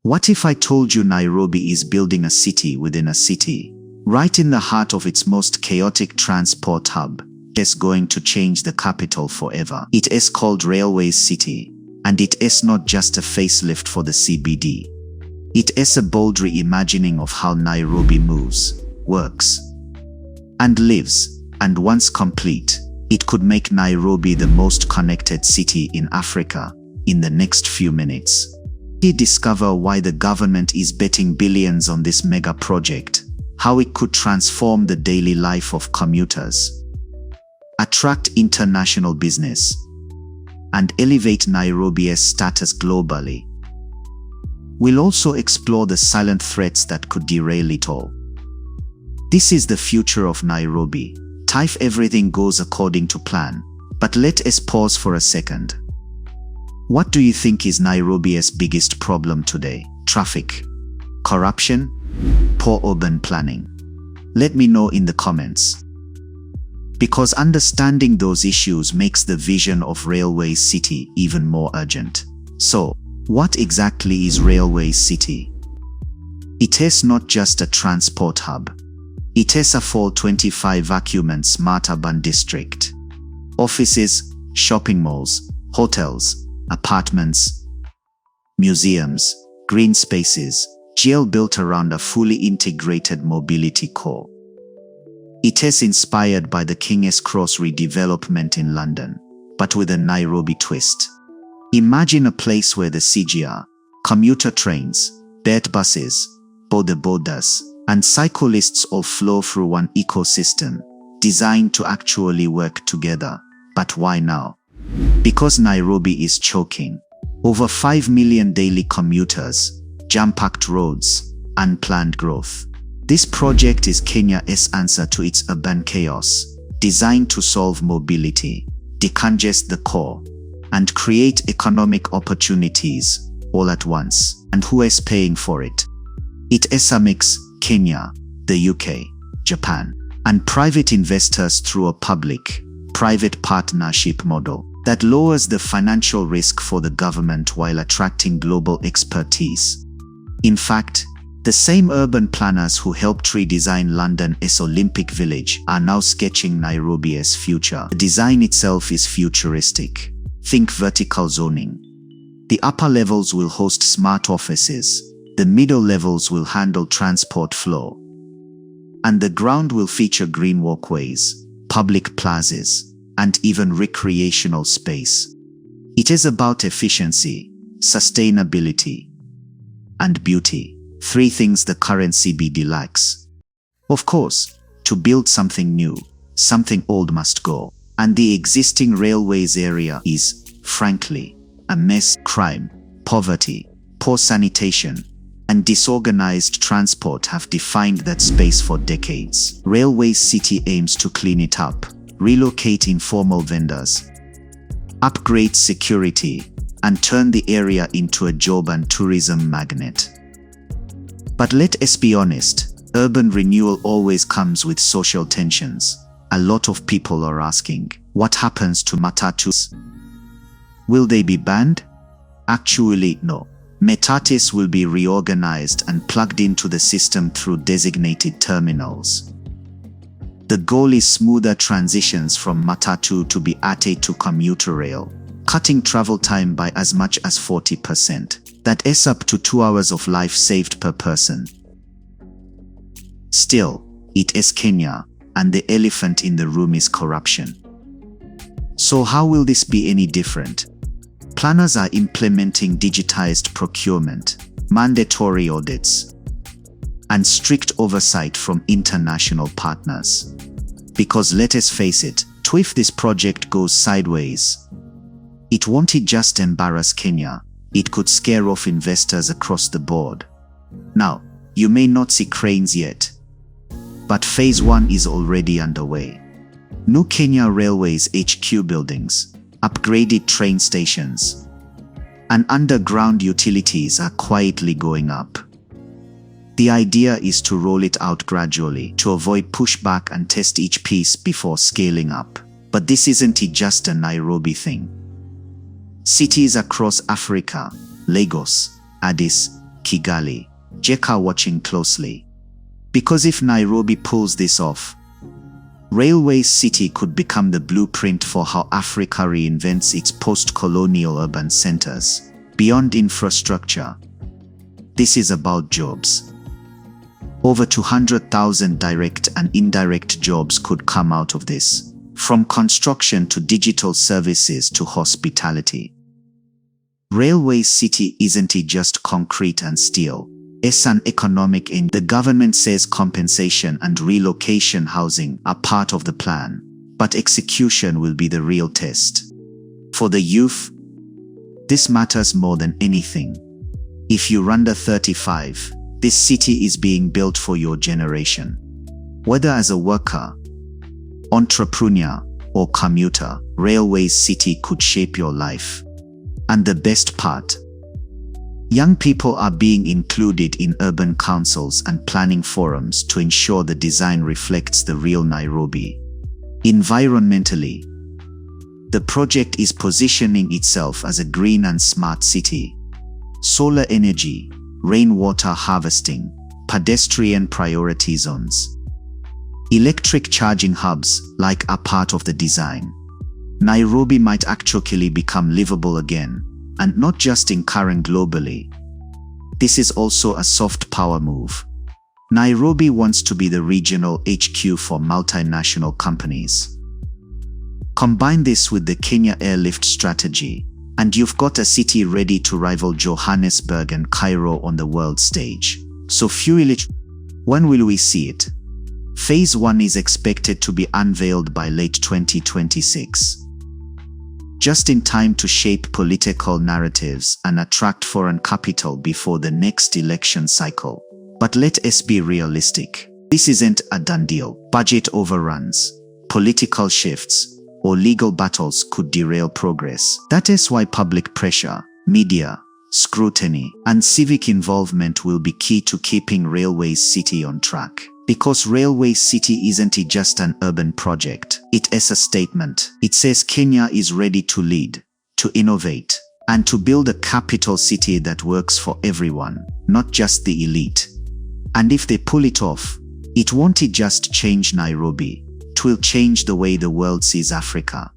What if I told you Nairobi is building a city within a city, right in the heart of its most chaotic transport hub? It's going to change the capital forever. It is called Railway City, and it is not just a facelift for the CBD. It is a bold reimagining of how Nairobi moves, works, and lives, and once complete, it could make Nairobi the most connected city in Africa in the next few minutes. We discover why the government is betting billions on this mega project, how it could transform the daily life of commuters, attract international business, and elevate Nairobi's status globally. We'll also explore the silent threats that could derail it all. This is the future of Nairobi. If everything goes according to plan. But let us pause for a second. What do you think is Nairobi's biggest problem today? Traffic? Corruption? Poor urban planning? Let me know in the comments. Because understanding those issues makes the vision of Railway City even more urgent. So, what exactly is Railway City? It is not just a transport hub. It is a full 25 vacuum and smart urban district. Offices, shopping malls, hotels, apartments, museums, green spaces, all built around a fully integrated mobility core. It is inspired by the King's Cross redevelopment in London, but with a Nairobi twist. Imagine a place where the CGR, commuter trains, bed buses, bodabodas, and cyclists all flow through one ecosystem, designed to actually work together. But why now? Because Nairobi is choking. Over 5 million daily commuters, jam-packed roads, unplanned growth. This project is Kenya's answer to its urban chaos, designed to solve mobility, decongest the core, and create economic opportunities all at once. And who is paying for it? It is a mix: Kenya, the UK, Japan, and private investors through a public-private partnership model that lowers the financial risk for the government while attracting global expertise. In fact, the same urban planners who helped redesign London's Olympic Village are now sketching Nairobi's future. The design itself is futuristic. Think vertical zoning. The upper levels will host smart offices, the middle levels will handle transport flow, and the ground will feature green walkways, public plazas, and even recreational space. It is about efficiency, sustainability, and beauty. 3 things the current CBD lacks. Of course, to build something new, something old must go. And the existing railways area is, frankly, a mess. Crime, poverty, poor sanitation, and disorganized transport have defined that space for decades. Railway City aims to clean it up, relocate informal vendors, upgrade security, and turn the area into a job and tourism magnet. But let us be honest, urban renewal always comes with social tensions. A lot of people are asking, what happens to matatus? Will they be banned? Actually, no. Matatus will be reorganized and plugged into the system through designated terminals. The goal is smoother transitions from matatu to BRT to commuter rail, cutting travel time by as much as 40%. That is up to 2 hours of life saved per person. Still, it is Kenya, and the elephant in the room is corruption. So how will this be any different? Planners are implementing digitized procurement, mandatory audits, and strict oversight from international partners. Because let us face it, if this project goes sideways, it won't just embarrass Kenya, it could scare off investors across the board. Now, you may not see cranes yet, but phase 1 is already underway. New Kenya Railways HQ buildings, upgraded train stations, and underground utilities are quietly going up. The idea is to roll it out gradually to avoid pushback and test each piece before scaling up. But this isn't just a Nairobi thing. Cities across Africa, Lagos, Addis, Kigali, Jeka watching closely. Because if Nairobi pulls this off, Railway City could become the blueprint for how Africa reinvents its post-colonial urban centers. Beyond infrastructure, this is about jobs. Over 200,000 direct and indirect jobs could come out of this, from construction to digital services to hospitality. Railway City isn't just concrete and steel. It's an economic engine. The government says compensation and relocation housing are part of the plan, but execution will be the real test. For the youth, this matters more than anything. If you're under 35, this city is being built for your generation. Whether as a worker, entrepreneur, or commuter, Railway City could shape your life. And the best part, young people are being included in urban councils and planning forums to ensure the design reflects the real Nairobi. Environmentally, the project is positioning itself as a green and smart city. Solar energy, rainwater harvesting, pedestrian priority zones, electric charging hubs are part of the design. Nairobi might actually become livable again, and not just in current globally. This is also a soft power move. Nairobi wants to be the regional HQ for multinational companies. Combine this with the Kenya airlift strategy, and you've got a city ready to rival Johannesburg and Cairo on the world stage. So when will we see it? Phase 1 is expected to be unveiled by late 2026. Just in time to shape political narratives and attract foreign capital before the next election cycle. But let us be realistic. This isn't a done deal. Budget overruns, political shifts, or legal battles could derail progress. That is why public pressure, media, scrutiny, and civic involvement will be key to keeping Railway City on track. Because Railway City isn't just an urban project, it is a statement. It says Kenya is ready to lead, to innovate, and to build a capital city that works for everyone, not just the elite. And if they pull it off, it won't just change Nairobi, it will change the way the world sees Africa.